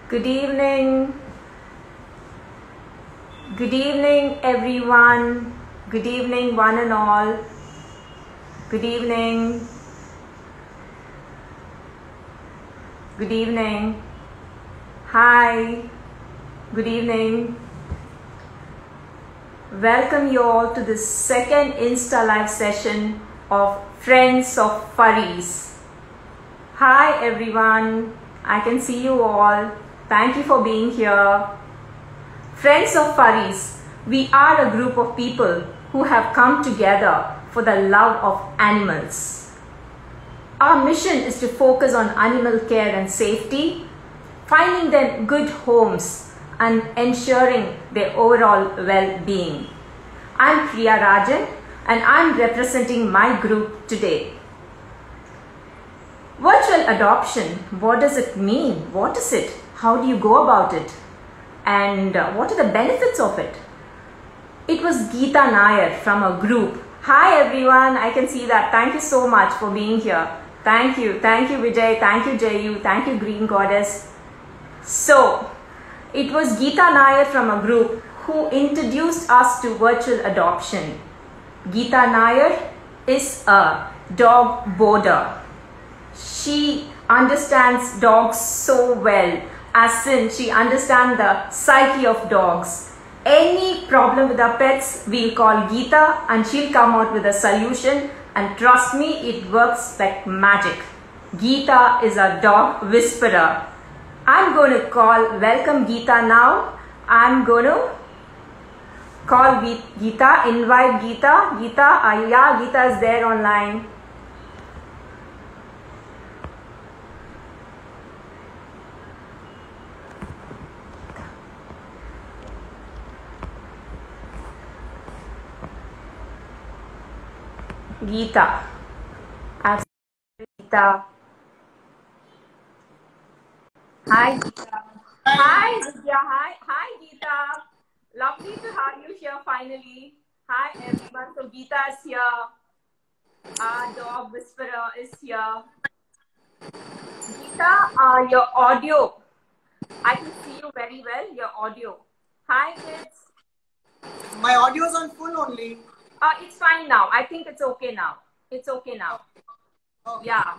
Good evening. Good evening, everyone. Good evening, one and all. Good evening. Good evening. Hi. Good evening. Welcome you all to the second Insta Live session of Friends of Furries. Hi, everyone. I can see you all. Thank you for being here. Friends of Furries, we are a group of people who have come together for the love of animals. Our mission is to focus on animal care and safety, finding them good homes and ensuring their overall well-being. I'm Priya Rajan and I'm representing my group today. Virtual adoption, what does it mean? What is it? How do you go about it? And what are the benefits of it? It was Geeta Nair from a group. Hi everyone, I can see that. Thank you so much for being here. Thank you Vijay, thank you Jayu, thank you Green Goddess. So, it was Geeta Nair from a group who introduced us to virtual adoption. Geeta Nair is a dog boarder. She understands dogs so well, as in she understands the psyche of dogs. Any problem with our pets, we'll call Geeta and she'll come out with a solution, and trust me, it works like magic. Geeta is a dog whisperer. I'm going to welcome Geeta now. I'm going to call Geeta, invite Geeta. Geeta, yeah, Geeta is there online. Geeta. Geeta. Hi, Geeta. Hi, Vidya. Hi, Geeta. Lovely to have you here finally. Hi, everyone. So, Geeta is here. Our dog whisperer is here. Geeta, your audio. I can see you very well. Your audio. Hi, kids. My audio is on full only. It's fine now. I think it's okay now. It's okay now. Okay. Yeah.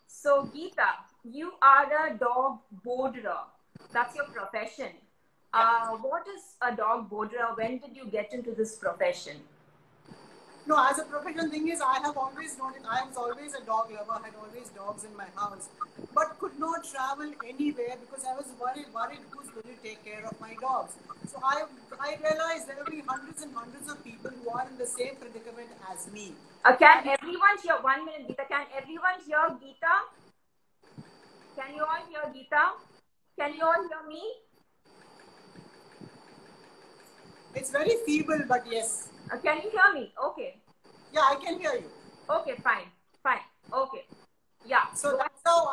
So, Geeta, you are a dog boarder. That's your profession. What is a dog boarder? When did you get into this profession? No, as a professional thing is, I have always noticed, I was always a dog lover, had always dogs in my house, but could not travel anywhere because I was worried who's going to take care of my dogs. So I realized there will be hundreds and hundreds of people who are in the same predicament as me. Can everyone hear? 1 minute, Geeta. Can everyone hear Geeta? Can you all hear Geeta? Can you all hear me? It's very feeble, but yes. Can you hear me? Okay. Yeah, I can hear you. Okay, fine. Okay. Yeah. So that's how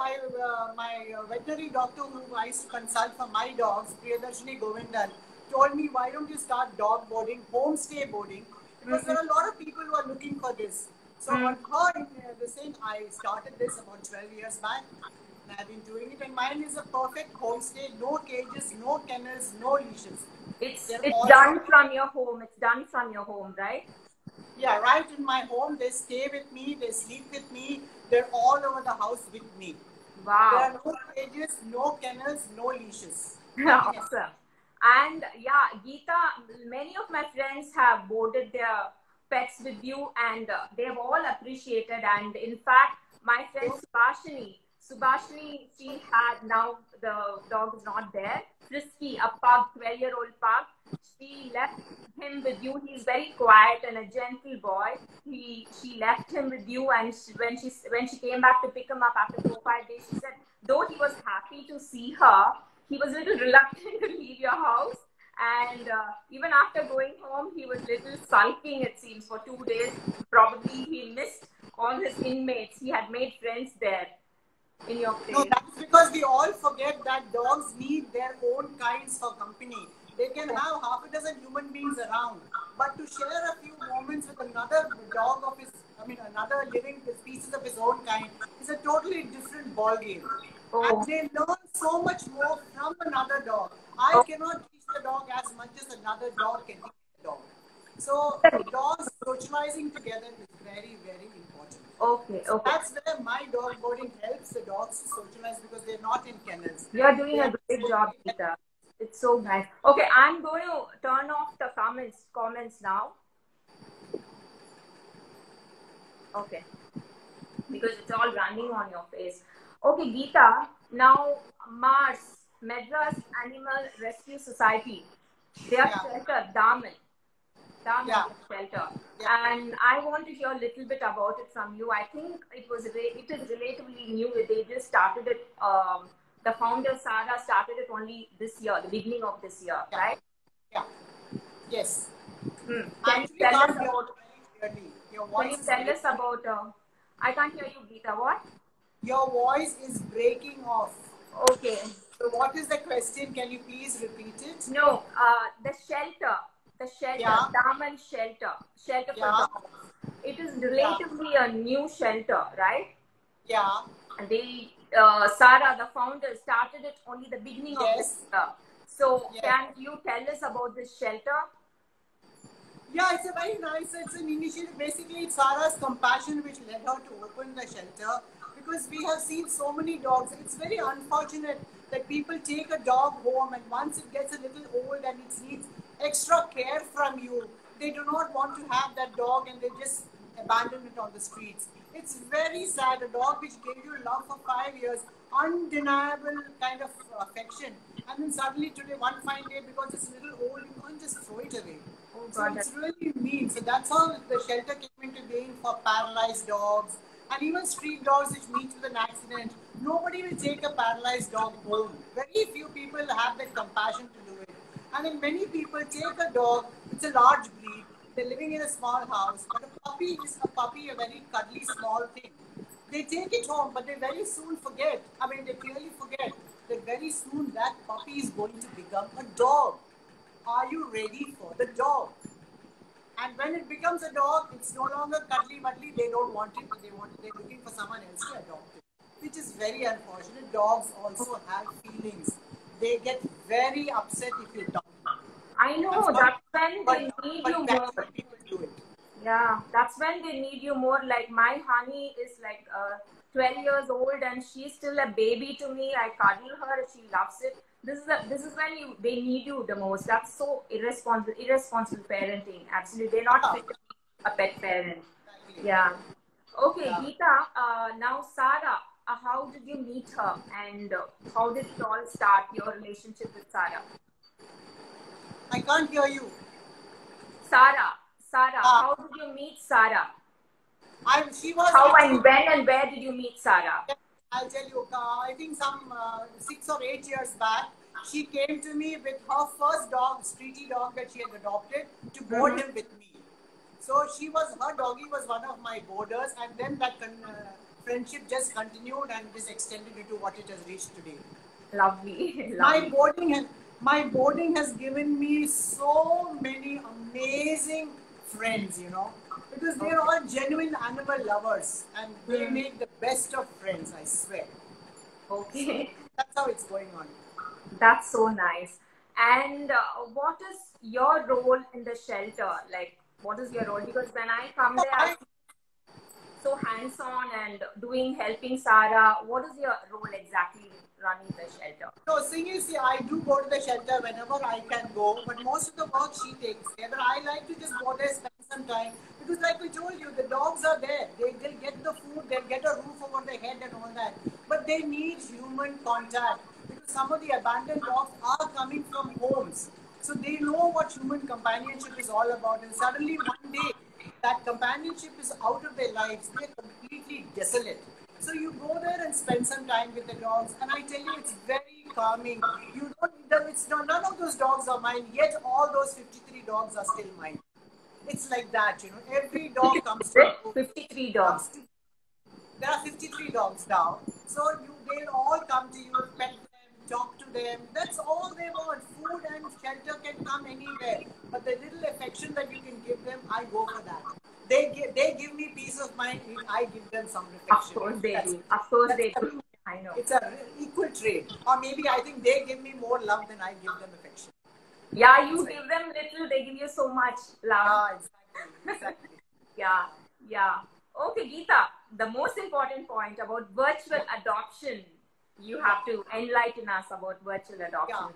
my veterinary doctor who I used to consult for my dogs, Priyadarshini Govindan, told me, why don't you start dog boarding, homestay boarding? Because there are a lot of people who are looking for this. So on her, the same, I started this about 12 years back. And I've been doing it, and mine is a perfect homestay, no cages, no kennels, no leashes. It's done from your home. It's done from your home, right? Yeah, right in my home. They stay with me. They sleep with me. They're all over the house with me. Wow. There are no cages, no kennels, no leashes. Awesome. And yeah, Geeta, many of my friends have boarded their pets with you, and they have all appreciated. And in fact, my friend Subhashini, she had, now the dog is not there, Frisky, a pug, 12-year-old pug. She left him with you. He's very quiet and a gentle boy. She left him with you, and when she came back to pick him up after 4-5 days, she said though he was happy to see her, he was a little reluctant to leave your house. And even after going home, he was little sulking, it seems, for 2 days. Probably he missed all his inmates. He had made friends there in your place. No, that's because we all forget that dogs need their own kinds for company. They can have half a dozen human beings around, but to share a few moments with another dog of his, another living species of his own kind is a totally different ball game. Oh. And they learn so much more from another dog. I cannot teach the dog as much as another dog can teach the dog. So dogs socializing together is very, very important. Okay, So okay. that's where my dog boarding helps the dogs to socialize because they're not in kennels. You are doing They a are great job, Geeta. It's so nice. Okay, I'm going to turn off the comments now. Okay, because it's all running on your face. Okay, Geeta. Now, Mars, Madras Animal Rescue Society, their shelter, Daman shelter, and I want to hear a little bit about it from you. I think it is relatively new. They just started it. The founder Sara started it only this year, the beginning of this year, right? Yeah. Yes. Can Actually, you tell us can't hear about? very clearly. Your Can voice you is tell breaking. us about? I can't hear you, Geeta. What? Your voice is breaking off. Okay. So, what is the question? Can you please repeat it? No. The shelter, Daman shelter for dogs. It is relatively a new shelter, right? Yeah. And they, Sara, the founder, started it only the beginning of this year. So, can you tell us about this shelter? Yeah, it's a very nice, it's an initiative. Basically, it's Sara's compassion which led her to open the shelter because we have seen so many dogs. It's very unfortunate that people take a dog home and once it gets a little old and it needs extra care from you, they do not want to have that dog and they just abandon it on the streets. It's very sad. A dog which gave you love for 5 years, undeniable kind of affection, and then suddenly today, one fine day, because it's a little old, you can't just throw it away. So it's really mean. So that's how the shelter came into being for paralyzed dogs and even street dogs which meet with an accident. Nobody will take a paralyzed dog home. Very few people have that compassion to do it. And then many people take a dog, it's a large breed, they're living in a small house, but a puppy is a puppy, a very cuddly small thing. They take it home, but they very soon forget. I mean, they clearly forget that very soon that puppy is going to become a dog. Are you ready for the dog? And when it becomes a dog, it's no longer cuddly muddly. They don't want it. They're looking for someone else to adopt it, which is very unfortunate. Dogs also have feelings. They get very upset if you don't. I know. That's when they need you more. People do it. Yeah, that's when they need you more. Like my honey is like 12 years old and she's still a baby to me. I cuddle her. She loves it. This is when they need you the most. That's so irresponsible parenting. Absolutely, they're not fit to be a pet parent. Yeah. Okay, Geeta. Now, Sara, how did you meet her, and how did it all start? Your relationship with Sara? I can't hear you. Sara, how did you meet Sara? She was. How and when and where did you meet Sara? I'll tell you, I think some 6 or 8 years back, she came to me with her first dog, streety dog that she had adopted, to board him with me. So her doggy was one of my boarders, and then that friendship just continued and just extended into what it has reached today. Lovely. My boarding has given me so many amazing friends, because they are all genuine animal lovers and they make the best of friends, I swear. Okay. So that's how it's going on. That's so nice. And what is your role in the shelter? Like, what is your role? Because when I come there, I see so hands-on and helping Sara. What is your role exactly running the shelter? So, thing is, I do go to the shelter whenever I can go, but most of the work she takes care. But I like to just go there, spend some time, because like we told you, the dogs are there. They'll get the food, they'll get a roof over their head and all that. But they need human contact, because some of the abandoned dogs are coming from homes. So they know what human companionship is all about. And suddenly one day, that companionship is out of their lives. They're completely desolate. So you go there and spend some time with the dogs, and I tell you, it's very calming. None of those dogs are mine, yet all those 53 dogs are still mine. It's like that, Every dog comes to you. 53 dogs. There are 53 dogs now. So they'll all come to you, pet them, talk to them. That's all they want. Food and shelter can come anywhere. But the little affection that you can give them, I go for that. They give me peace of mind. I give them some affection. Of course they do. Of course they do. I know. It's a equal trade. Or maybe I think they give me more love than I give them affection. Yeah, you give them little, they give you so much love. Ah, exactly. Yeah, yeah. Okay, Geeta, the most important point about virtual adoption, you have to enlighten us about virtual adoption.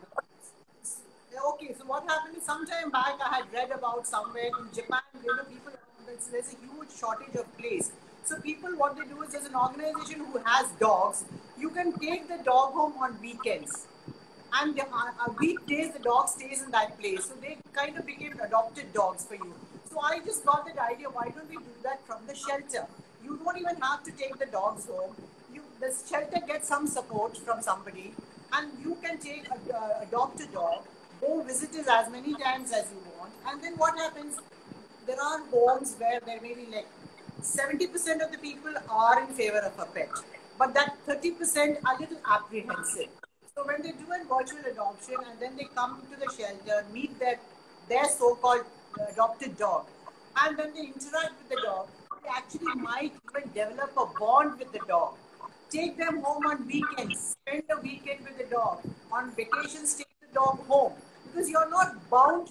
Okay, so what happened is some time back I had read about somewhere in Japan, people, there's a huge shortage of place. So people, what they do is there's an organization who has dogs. You can take the dog home on weekends. And weekdays, the dog stays in that place. So they kind of became adopted dogs for you. So I just got that idea, why don't we do that from the shelter? You don't even have to take the dogs home. The shelter gets some support from somebody, and you can adopt a dog, go visit it as many times as you want. And then what happens? There are homes where there may be like 70% of the people are in favor of a pet, but that 30% are a little apprehensive. So when they do a virtual adoption and then they come to the shelter, meet their so-called adopted dog, and when they interact with the dog, they actually might even develop a bond with the dog. Take them home on weekends, spend a weekend with the dog. On vacations, take the dog home, because you're not bound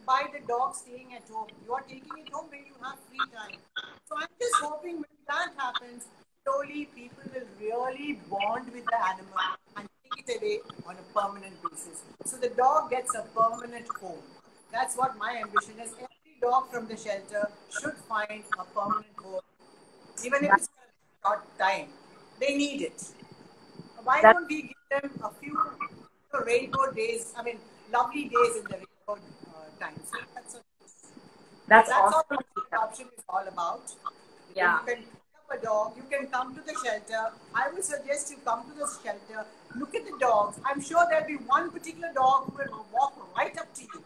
by the dog staying at home. You are taking it home when you have free time. So I'm just hoping when that happens, slowly people will really bond with the animal and take it away on a permanent basis. So the dog gets a permanent home. That's what my ambition is. Every dog from the shelter should find a permanent home, even if it's for a short time. They need it. Why don't we give them a few rainbow days? I mean, lovely days in the rainbow time. So that's awesome. all adoption is all about. Yeah. You can pick up a dog. You can come to the shelter. I would suggest you come to the shelter. Look at the dogs. I'm sure there'll be one particular dog who will walk right up to you.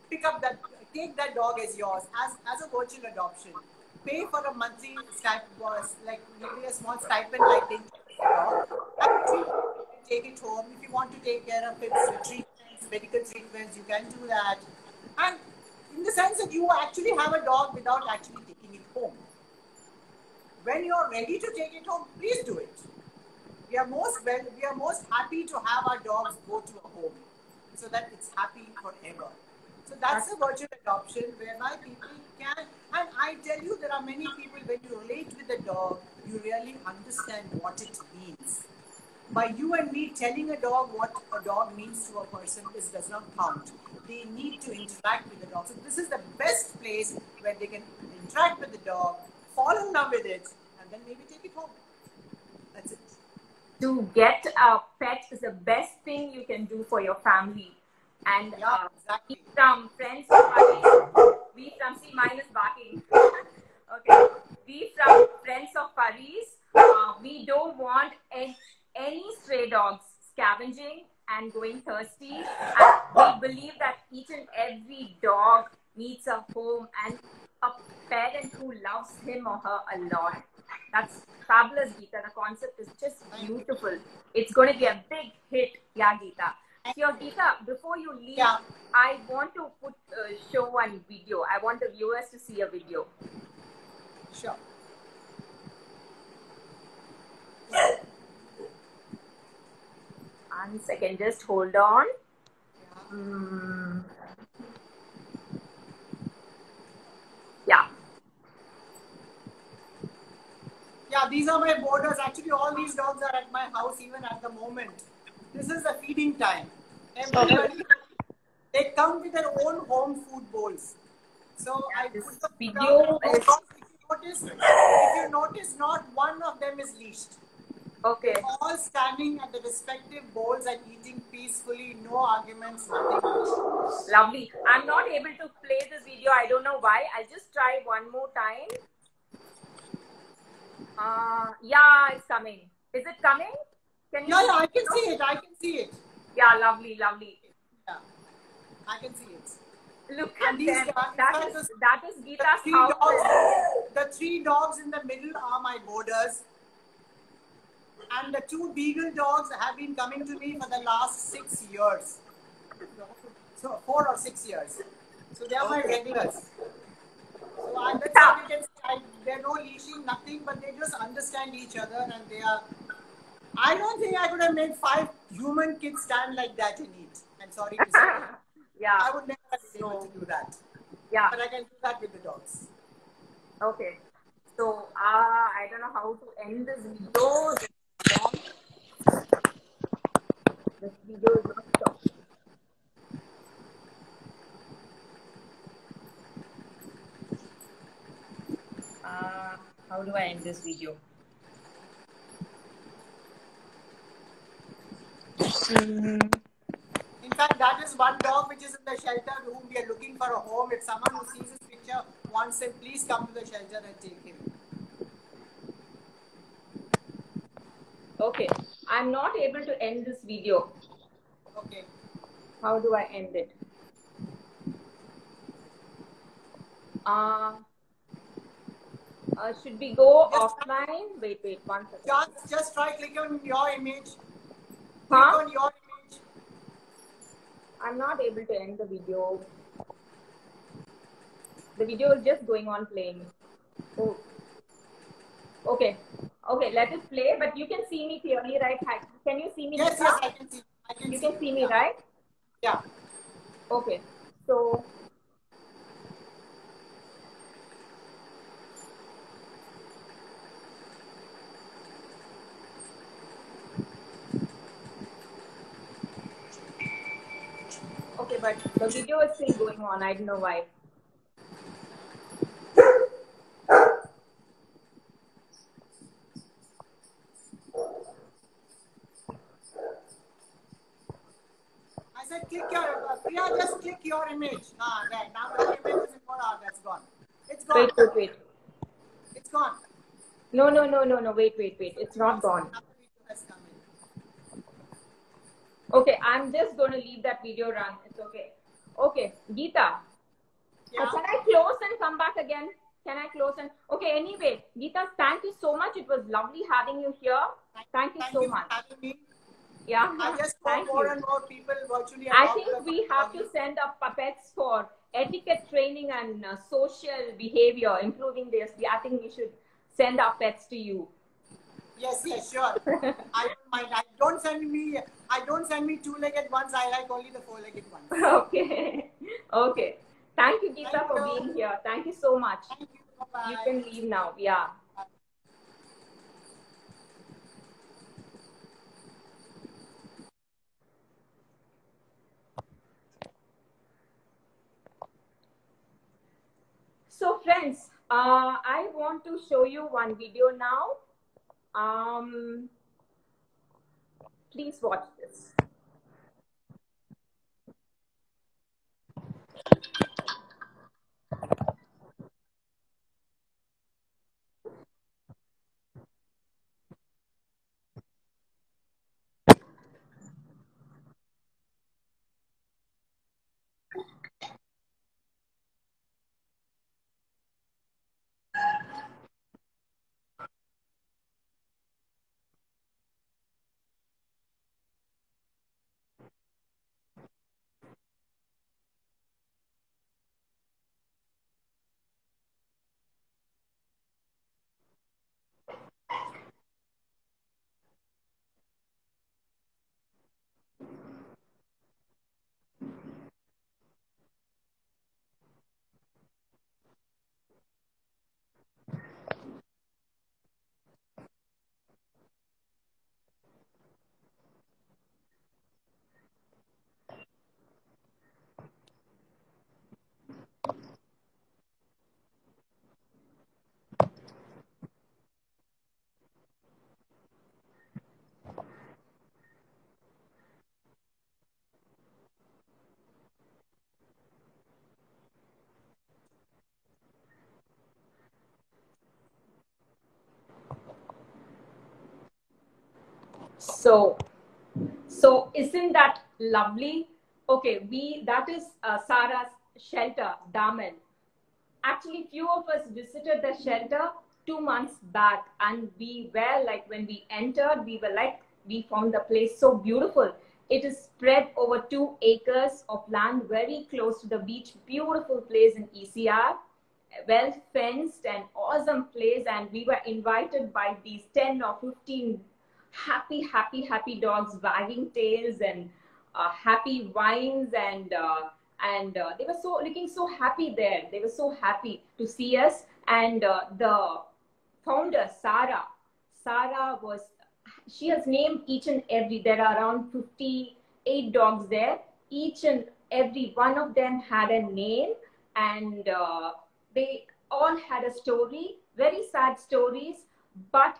Take that dog as yours, as a virtual adoption. Pay for a monthly stipend, like maybe a small stipend, like taking the dog. And take it home. If you want to take care of its treatments, medical treatments, you can do that. And in the sense that you actually have a dog without actually taking it home. When you're ready to take it home, please do it. We are most happy to have our dogs go to a home, so that it's happy forever. So that's a virtual adoption whereby people can, and I tell you, there are many people, when you relate with the dog, you really understand what it means. By you and me telling a dog what a dog means to a person does not count. They need to interact with the dog. So this is the best place where they can interact with the dog, fall in love with it, and then maybe take it home. That's it. To get a pet is the best thing you can do for your family. And exactly. We from Friends of Paris, we from, see, mine is barking. Okay. We from Friends of Paris, we don't want any stray dogs scavenging and going thirsty. And we believe that each and every dog needs a home and a parent who loves him or her a lot. That's fabulous, Geeta. The concept is just beautiful. It's going to be a big hit. Yeah, Geeta. So, Geeta, before you leave, I want to show one video. I want the viewers to see a video. Sure. One second, just hold on. Yeah. Yeah, these are my boarders. Actually, all these dogs are at my house even at the moment. This is the feeding time. Everybody, they come with their own home food bowls. So I put the video. If you notice, not one of them is leashed. Okay. They're all standing at the respective bowls and eating peacefully, no arguments, nothing. Lovely. I'm not able to play this video. I don't know why. I'll just try one more time. Yeah, it's coming. Is it coming? Can you? Yeah, I can see it. I can see it. Yeah, lovely, lovely. Yeah, I can see it. Look at them. That is Geeta's house. The 3 dogs in the middle are my boarders. And the 2 beagle dogs have been coming to me for the last 6 years. So 4 or 6 years. So they are my regulars. So that's how we can say, there's no leashing, nothing, but they just understand each other, and they are. I don't think I could have made 5 human kids stand like that and eat. I'm sorry to say. Yeah. I would never have been able to do that. Yeah. But I can do that with the dogs. Okay. So, I don't know how to end this video. This video is not stopping. How do I end this video? In fact, that is one dog which is in the shelter whom we are looking for a home. If someone who sees this picture wants him, please come to the shelter and take him. Okay. I'm not able to end this video. Okay. How do I end it? Should we go offline? Wait, 1 second. Just try click on your image. Huh? Click on your image. I'm not able to end the video. The video is just going on playing. Oh. Okay. Okay, let it play, but you can see me clearly, right? Can you see me? Yes, yes, I can see. You can see me, right? Yeah. Okay. So, okay, but the video is still going on. I don't know why. I said click your, Priya, just click your image. There. Now that image is gone. That's gone. It's gone. Wait. It's gone. No. Wait. It's not gone. Okay, I'm just going to leave that video run. It's okay. Okay, Geeta. Yeah. Can I close and come back again? Can I close and... Okay, anyway, Geeta, thank you so much. It was lovely having you here. Thank you so much. For having me. Yeah. I just hope more and more people virtually. I think we have to send up puppets for etiquette training and social behavior, improving this. I think we should send our pets to you. Yes, sure. I don't mind. I don't send me two-legged ones. I like only the four-legged ones. Okay. Thank you, Geeta, for being here. Thank you so much. Thank you. Bye-bye. You can leave now. Yeah. So friends, I want to show you one video now. Please watch this. So isn't that lovely? Okay, that is Sarah's shelter, Daman. Actually, few of us visited the shelter 2 months back, and we were like, when we entered, we found the place so beautiful. It is spread over 2 acres of land, very close to the beach. Beautiful place in ECR, well fenced and awesome place. And we were invited by these 10 or 15 happy, happy, happy dogs, wagging tails and happy whines, and they were so looking so happy there. They were so happy to see us. And the founder, Sarah was, she has named each and every, there are around 58 dogs there. Each and every one of them had a name, and they all had a story, very sad stories, but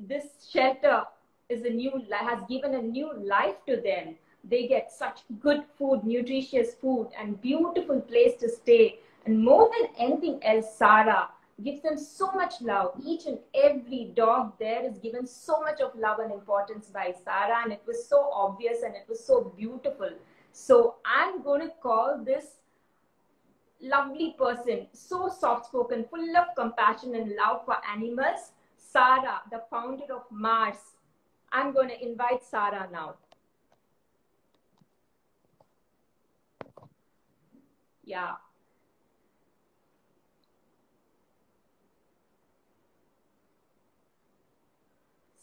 this shelter is a new, has given a new life to them. They get such good food, nutritious food, and beautiful place to stay. And more than anything else, Sarah gives them so much love. Each and every dog there is given so much of love and importance by Sarah, and it was so obvious and it was so beautiful. So I'm going to call this lovely person, so soft spoken, full of compassion and love for animals, Sarah, the founder of Mars. I'm going to invite Sarah now. Yeah.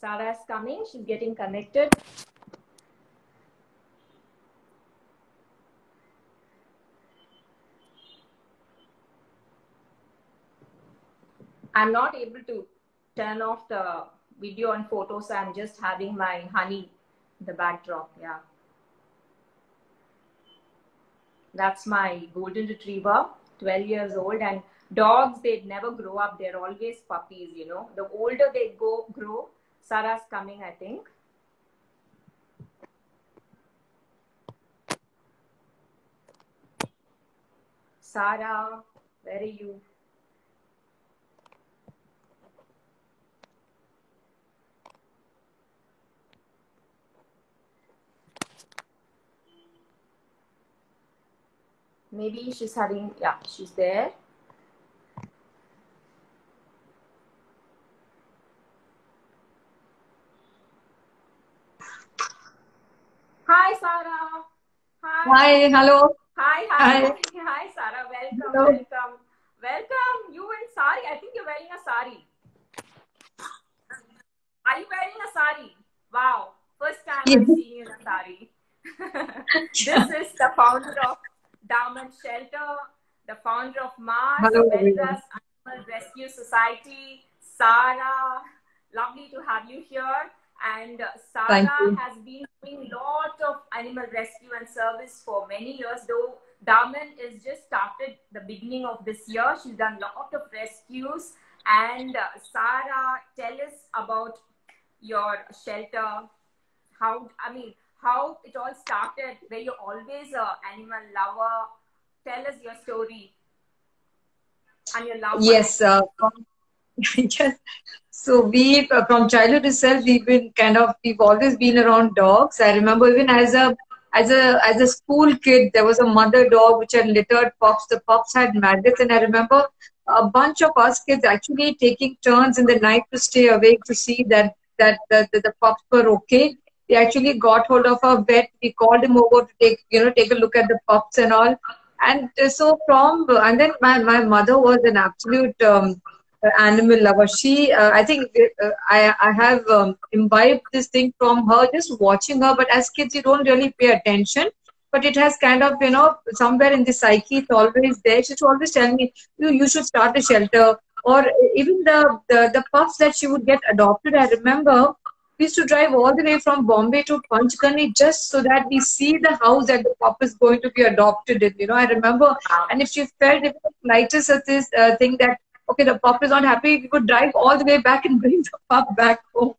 Sarah is coming. She's getting connected. I'm not able to turn off the video and photos. So I'm just having my honey in the backdrop. Yeah. That's my golden retriever, 12 years old. And dogs, they never grow up. They're always puppies, you know. The older they grow, Sarah's coming, I think. Sarah, where are you? Maybe she's having, yeah, she's there. Hi, Sarah. Hi, hello. Hi, Sarah. Welcome. You and Sari. I think you're wearing a sari. Are you wearing a sari? Wow. First time Yes. I'm seeing you in a sari. This is the founder of Diamond Shelter, the founder of Mars, Hello, Wellness Animal Rescue Society, Sarah. Lovely to have you here. And Sarah has been doing a lot of animal rescue and service for many years, though Diamond is just started the beginning of this year. She's done a lot of rescues. And Sarah, tell us about your shelter. How it all started. Were you always an animal lover? Tell us your story and your love. Yes, yes. So we, from childhood itself, we've always been around dogs. I remember even as a school kid, there was a mother dog which had littered pups. The pups had maggots, and I remember a bunch of us kids actually taking turns in the night to stay awake to see that the pups were okay. We actually got hold of a vet. We called him over to take a look at the pups and all. And and then my mother was an absolute animal lover. I think I have imbibed this thing from her, just watching her. But as kids, you don't really pay attention. But it has kind of, somewhere in the psyche, it's always there. She's always telling me, you should start a shelter. Or even the pups that she would get adopted. I remember we used to drive all the way from Bombay to Panchgani just so that we see the house that the pup is going to be adopted in. I remember, and if she felt it was slightest of this thing that, okay, the pup is not happy, we would drive all the way back and bring the pup back home.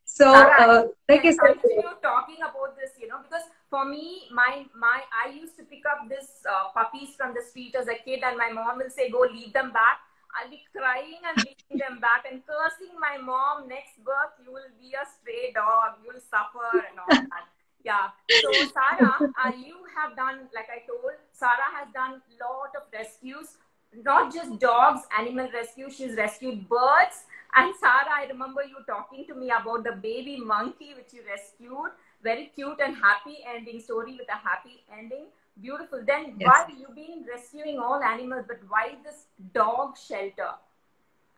So, like I said, continue talking about this, because for me, I used to pick up this puppies from the street as a kid, and my mom will say, "Go leave them back." I'll be crying and leaving them back and cursing my mom. Next birth, you will be a stray dog. You will suffer and all that. Yeah. So Sarah, you have done, like I told, Sarah has done a lot of rescues. Not just dogs, animal rescue. She's rescued birds. And Sarah, I remember you talking to me about the baby monkey which you rescued. Very cute and happy ending story with a happy ending. Beautiful. Then yes. Why you've been rescuing all animals, but why this dog shelter?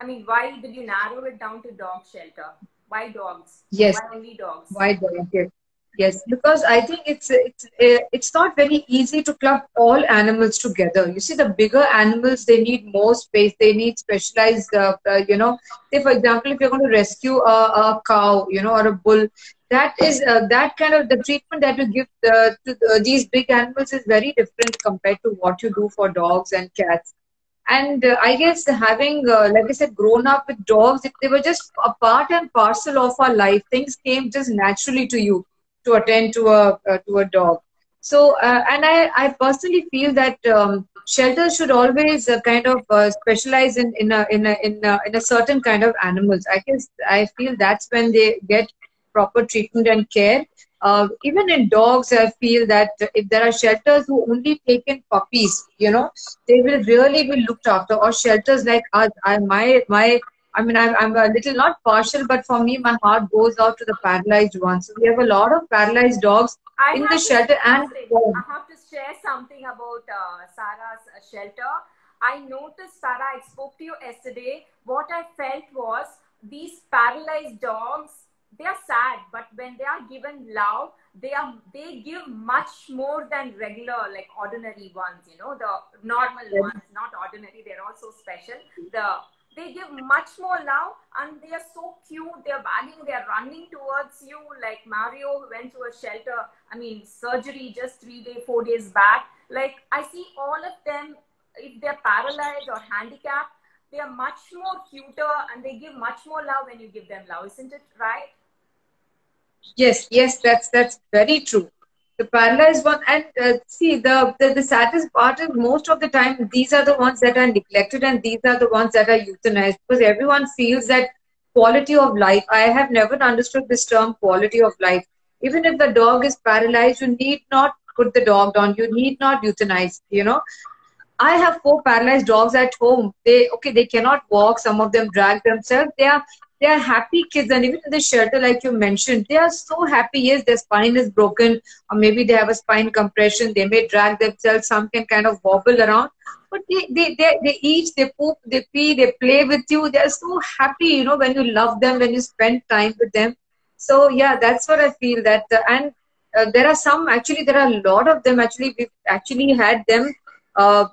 I mean, why did you narrow it down to dog shelter? Why dogs? Yes. Why only dogs? Why dog? Yes. Yes, because I think it's not very easy to club all animals together. You see, the bigger animals, they need more space. They need specialized, say for example, if you're going to rescue a cow, or a bull, that is that kind of the treatment that you give to these big animals is very different compared to what you do for dogs and cats. And I guess having, like I said, grown up with dogs, they were just a part and parcel of our life. Things came just naturally to you to attend to a dog. So, and I personally feel that shelters should always kind of specialize in a certain kind of animals. I guess I feel that's when they get proper treatment and care. Even in dogs, I feel that if there are shelters who only take in puppies, they will really be looked after. Or shelters like us, I'm a little not partial, but for me, my heart goes out to the paralyzed ones. So we have a lot of paralyzed dogs I in the have to shelter say and something. I have to share something about Sarah's shelter. I noticed, Sarah, I spoke to you yesterday. What I felt was these paralyzed dogs, they are sad, but when they are given love, they give much more than regular, like ordinary ones, the normal ones, not ordinary, they're also special. They give much more love, and they are so cute. They're wagging, they're running towards you. Like Mario who went to a shelter, I mean, surgery just 4 days back. Like, I see all of them, if they're paralyzed or handicapped, they are much more cuter and they give much more love when you give them love. Isn't it right? yes, that's very true. The paralyzed one, and see, the saddest part is most of the time these are the ones that are neglected and these are the ones that are euthanized, because everyone feels that quality of life. I have never understood this term quality of life. Even if the dog is paralyzed, you need not put the dog down. You need not euthanize. I have 4 paralyzed dogs at home. They cannot walk. Some of them drag themselves. They are happy kids, and even in the shelter, like you mentioned, they are so happy. Yes, their spine is broken, or maybe they have a spine compression. They may drag themselves. Some can kind of wobble around, but they eat, they poop, they pee, they play with you. They are so happy, when you love them, when you spend time with them. So yeah, that's what I feel that, and there are some actually. There are a lot of them actually. We've actually had them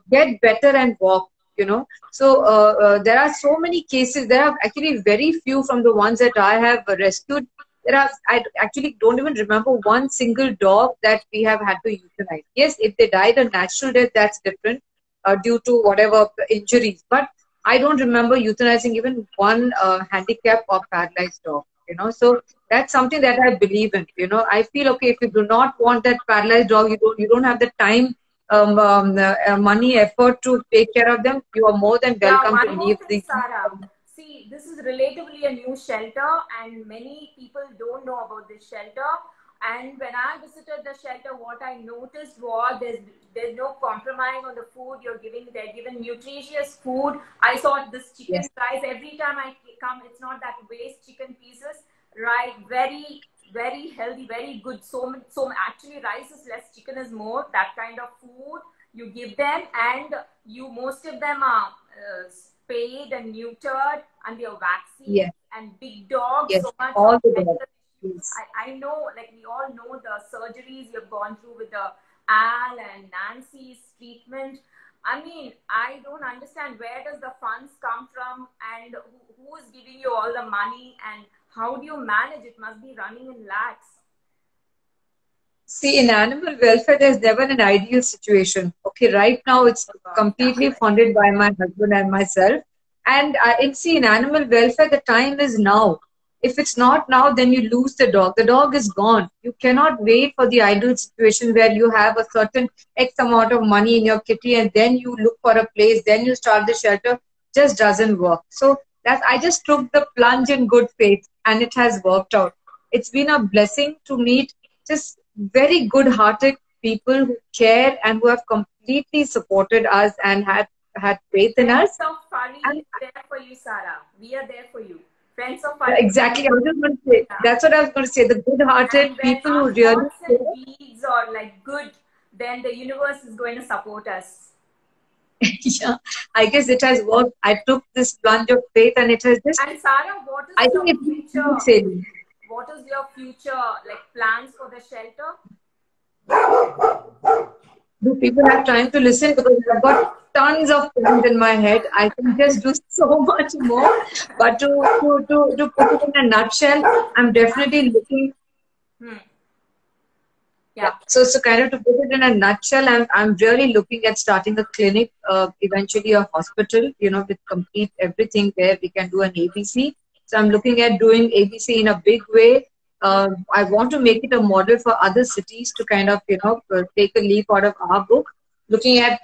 get better and walk. So there are so many cases. There are actually very few from the ones that I have rescued. I actually don't even remember one single dog that we have had to euthanize. Yes, if they died a natural death, that's different due to whatever injuries. But I don't remember euthanizing even one handicapped or paralyzed dog. So that's something that I believe in. I feel okay if you do not want that paralyzed dog, you don't have the time, money, effort to take care of them, you are more than Yeah, welcome to one more leave thing, the. Sarah. See, this is relatively a new shelter, and many people don't know about this shelter. And when I visited the shelter, what I noticed was there's no compromise on the food you're giving. They're given nutritious food. I saw this chicken Yes, rice every time I come. It's not that waste chicken pieces, right? Very very healthy, very good. So actually, rice is less, chicken is more. That kind of food you give them, and most of them are spayed and neutered, and they're vaccine. yes, And big dogs, yes, so much of all the dogs. medical issues. Yes. I know, like we all know the surgeries you've gone through with the Al and Nancy's treatment. I mean, I don't understand, where does the funds come from, and who is giving you all the money, and how do you manage? It must be running in lakhs. See, in animal welfare, there's never an ideal situation. Okay, right now it's completely funded by my husband and myself. And in animal welfare, the time is now. If it's not now, then you lose the dog. The dog is gone. You cannot wait for the ideal situation where you have a certain X amount of money in your kitty and then you look for a place, then you start the shelter. Just doesn't work. So that I just took the plunge in good faith and it has worked out. It's been a blessing to meet just very good-hearted people who care and who have completely supported us and had faith in us. Friends of Fari is there for you, Sarah. We are there for you. Friends of Yeah, Fari. exactly. I was just going to say, that's what I was going to say. The good-hearted And when people our who really thoughts and deeds are like good, then the universe is going to support us. Yeah, I guess it has worked. I took this plunge of faith, and it has just. And Sarah, what I is think your it's future? sailing. What is your future like plans for the shelter? Do people have time to listen? Because I've got tons of plans in my head. I can just do so much more. But to put it in a nutshell, I'm definitely looking. Hmm. Yeah. Yeah. So kind of to put it in a nutshell, I'm really looking at starting a clinic, eventually a hospital, with complete everything where we can do an ABC. So I'm looking at doing ABC in a big way. I want to make it a model for other cities to kind of, take a leaf out of our book. Looking at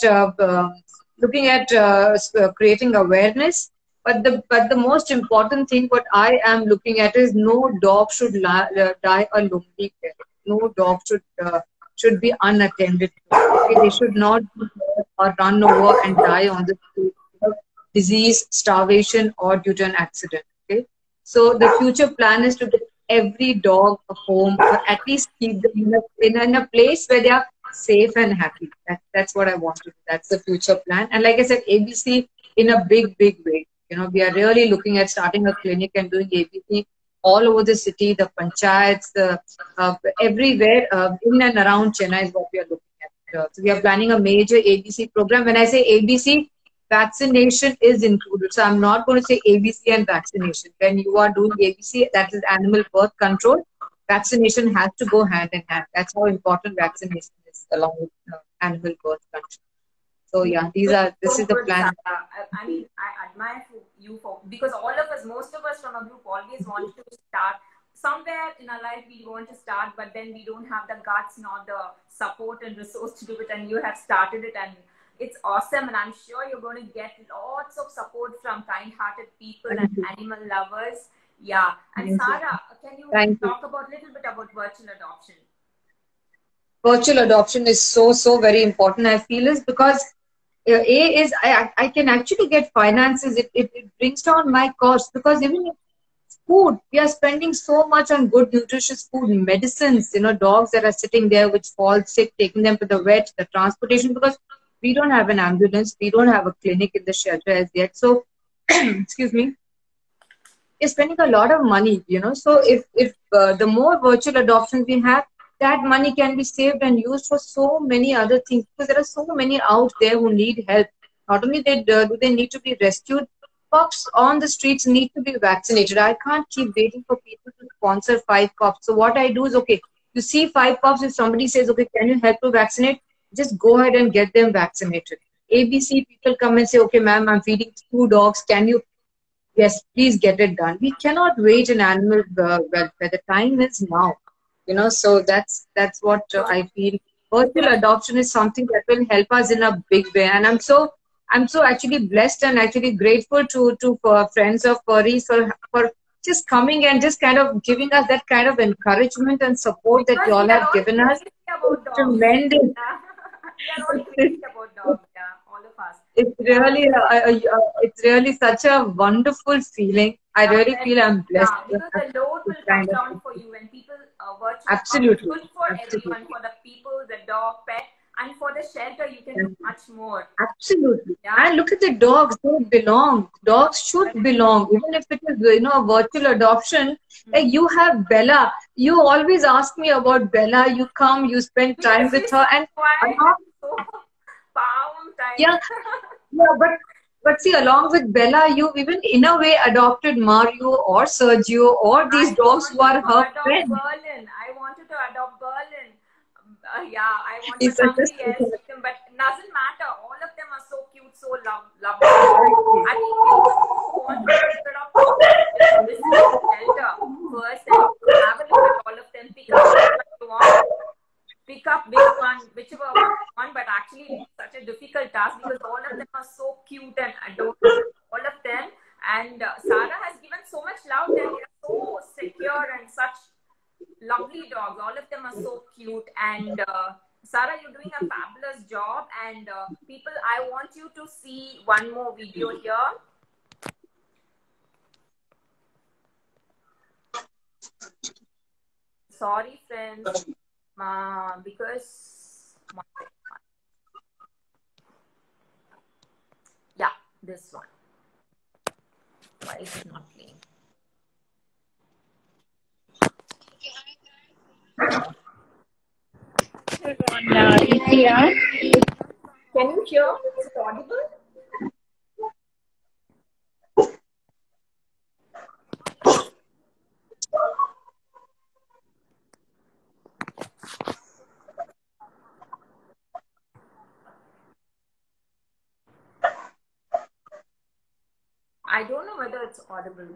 creating awareness. But the most important thing what I am looking at is no dog should die a lonely death. No dog should be unattended to. Okay, they should not be hurt or run over and die on the street of disease, starvation, or due to an accident. Okay, so the future plan is to get every dog a home, or at least keep them in a place where they are safe and happy. That's what I want to do. That's the future plan. And like I said, ABC in a big way. We are really looking at starting a clinic and doing ABC all over the city, the panchayats, everywhere in and around Chennai is what we are looking at. So we are planning a major ABC program. When I say ABC, vaccination is included. So I'm not going to say ABC and vaccination. When you are doing ABC, that is animal birth control. Vaccination has to go hand in hand. That's how important vaccination is along with animal birth control. So yeah, this So is the good, plan. Sarah. I mean, I admire you for, because all of us, most of us from a group always wanted to start somewhere in our life. We want to start, but then we don't have the guts nor the support and resource to do it. And you have started it, and it's awesome. And I'm sure you're going to get lots of support from kind-hearted people and Thank you. animal lovers. Yeah. And Thank you. Sarah, can you Thank you. talk about a little bit about virtual adoption? Virtual adoption is so very important. I feel is because I can actually get finances. It brings down my costs because even food, we are spending so much on good nutritious food, medicines, dogs that are sitting there which fall sick, taking them to the vet, the transportation, because we don't have an ambulance, we don't have a clinic in the shelter as yet. So excuse me, you're spending a lot of money, so if the more virtual adoptions we have, that money can be saved and used for so many other things, because there are so many out there who need help. Not only do they need to be rescued, pups on the streets need to be vaccinated. I can't keep waiting for people to sponsor 5 pups. So what I do is, okay, you see 5 pups, if somebody says, okay, can you help to vaccinate, just go ahead and get them vaccinated. ABC people come and say, okay, ma'am, I'm feeding 2 dogs, can you? Yes, please get it done. We cannot wait in animal welfare. The time is now. So that's what I feel. Virtual adoption is something that will help us in a big way, and I'm so actually blessed and actually grateful to for friends of furries for just coming and just kind of giving us that kind of encouragement and support that you Because all we are have all given us. crazy about It's dogs. tremendous. Yeah. We are all crazy about dogs. Yeah, all of us. It's Yeah. really such a wonderful feeling. I Yeah, really feel I'm blessed yeah, to because have the load this will come kind of down for support. you when people virtual. It's Absolutely, good for everyone, absolutely, for the people, the dog, pet, and for the shelter. You can do much more. absolutely. Yeah. And look at the dogs; they belong. Dogs should belong, even if it is a virtual adoption. Like Hmm. you have Bella. You always ask me about Bella. You come, you spend time Because with she's her, so and quiet and along, so calm type. yeah, yeah, but see, along with Bella, you even in a way adopted Mario or Sergio or these I dogs who wanted are to her adopt friends. Berlin. I wanted to adopt Berlin. Yeah, I want, He's but such somebody a else took them. But it doesn't matter. All of them are so cute, so lovely. I think people who want to adopt dogs should visit the shelter first and have a look at all of them. Pick up which one you want. Pick up which one, whichever one you want. But actually, it's such a difficult task because all of them are so cute and adorable. All of them. And Sarah has given so much love that they are so secure and such lovely dogs. All of them are so cute. And Sarah, you're doing a fabulous job. And people, I want you to see one more video here. Sorry, friends, because This one. Why is it not playing? On ECR. Can you hear? Is it audible? I don't know whether it's audible.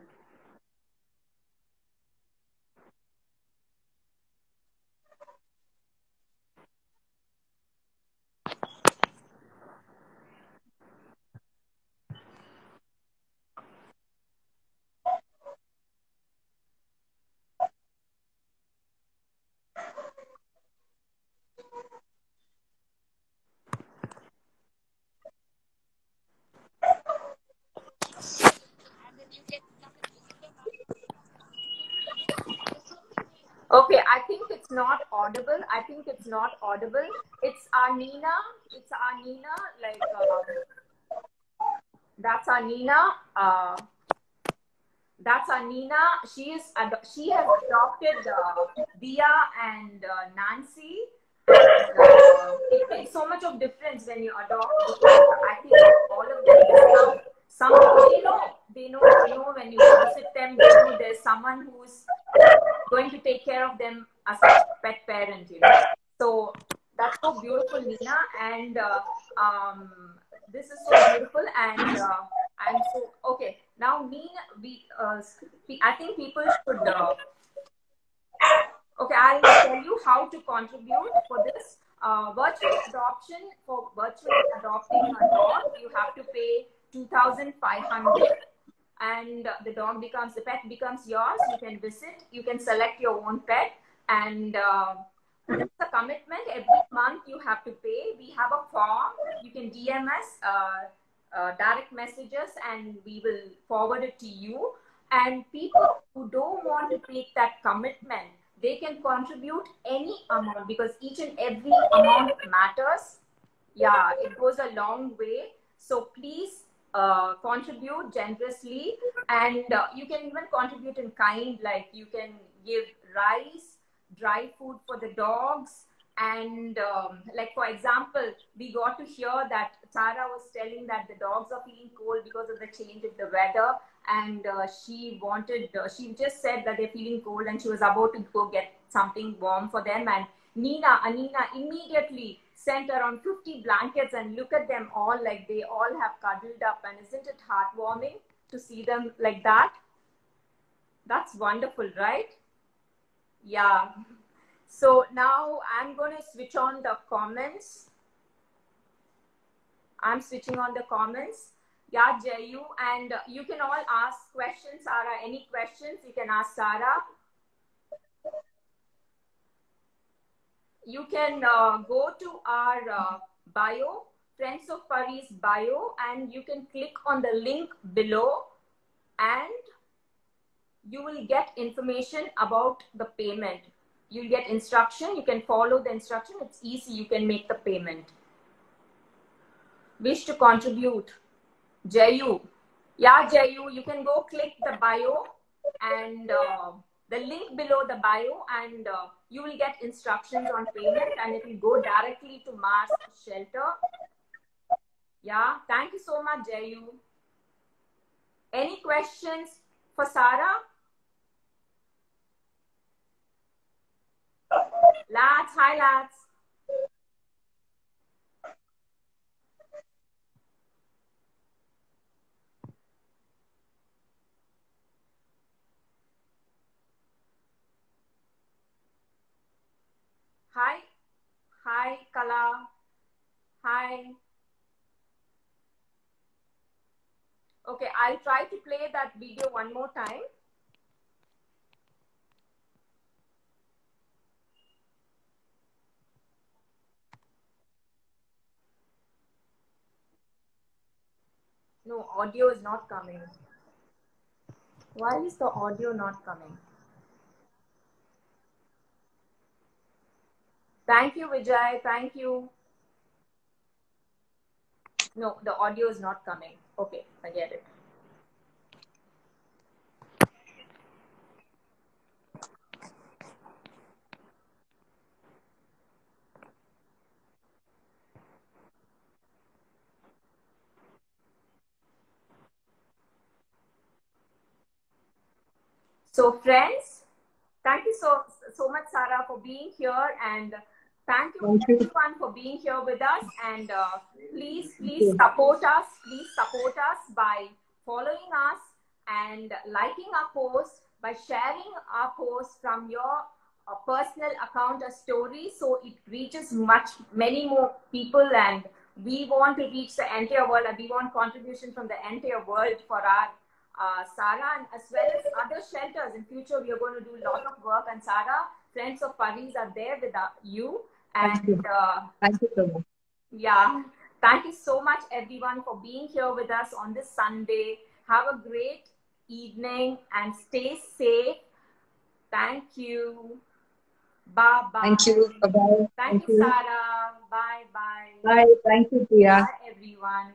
Okay, I think it's not audible. I think it's not audible. It's our Nina. It's our Nina. Like, that's our Nina. That's our Nina. She has adopted Dia and Nancy. It makes so much of difference when you adopt. I think all of them. Some they know when you visit them. They know there's someone who's going to take care of them as a pet parent. So that's so beautiful, Nina, and this is so beautiful, and so okay. Now, Nina, I think people should. Okay, I'll tell you how to contribute for this. Virtual adoption, for virtually adopting a dog, you have to pay 2,500, and the pet becomes yours. You can visit, you can select your own pet, and it's a commitment. Every month you have to pay. We have a form. You can DM us, direct messages, and we will forward it to you. And people who don't want to take that commitment, they can contribute any amount, because each and every amount matters. Yeah, it goes a long way. So please contribute generously, and you can even contribute in kind, like you can give rice, dry food for the dogs, and like for example, we got to hear that Tara was telling that the dogs are feeling cold because of the change of the weather, and she she just said that they're feeling cold, and she was about to go get something warm for them, and Anina immediately sent around 50 blankets, and look at them all, like they all have cuddled up, and isn't it heartwarming to see them like that? That's wonderful, right? Yeah. So now I'm going to switch on the comments. I'm switching on the comments. Yeah, Jayu, and you can all ask questions. Sarah, any questions you can ask Sarah. You can go to our bio, Friends of Furry's bio, and you can click on the link below, and you will get information about the payment. You'll get instruction. You can follow the instruction. It's easy. You can make the payment. Wish to contribute. Jayu. Yeah, Jayu, you can go click the bio and the link below the bio, and you will get instructions on payment, and it will go directly to Mars Shelter. Yeah, thank you so much, Jayu. Any questions for Sarah? Lads, hi lads. Hi. Hi, Kala. Hi. Okay, I'll try to play that video one more time. No, audio is not coming. Why is the audio not coming? Thank you, Vijay. Thank you. No, the audio is not coming. Okay, forget it. So friends, thank you so much, Sarah, for being here, and thank you Thank you. everyone for being here with us. And please, Thank please you. support us. Please support us by following us and liking our posts, by sharing our posts from your personal account or story, so it reaches many more people. And we want to reach the entire world, and we want contribution from the entire world for our Sarah, and as well as other shelters. In future, we are going to do a lot of work. And Sarah, Friends of Furries are there with you. Thank you. And Thank you so much. yeah, thank you so much, everyone, for being here with us on this Sunday. Have a great evening and stay safe. Thank you. Bye bye. Thank you. Bye-bye. Thank Thank you, you. Sarah. Bye bye. Bye. Thank you, Priya. Bye, everyone.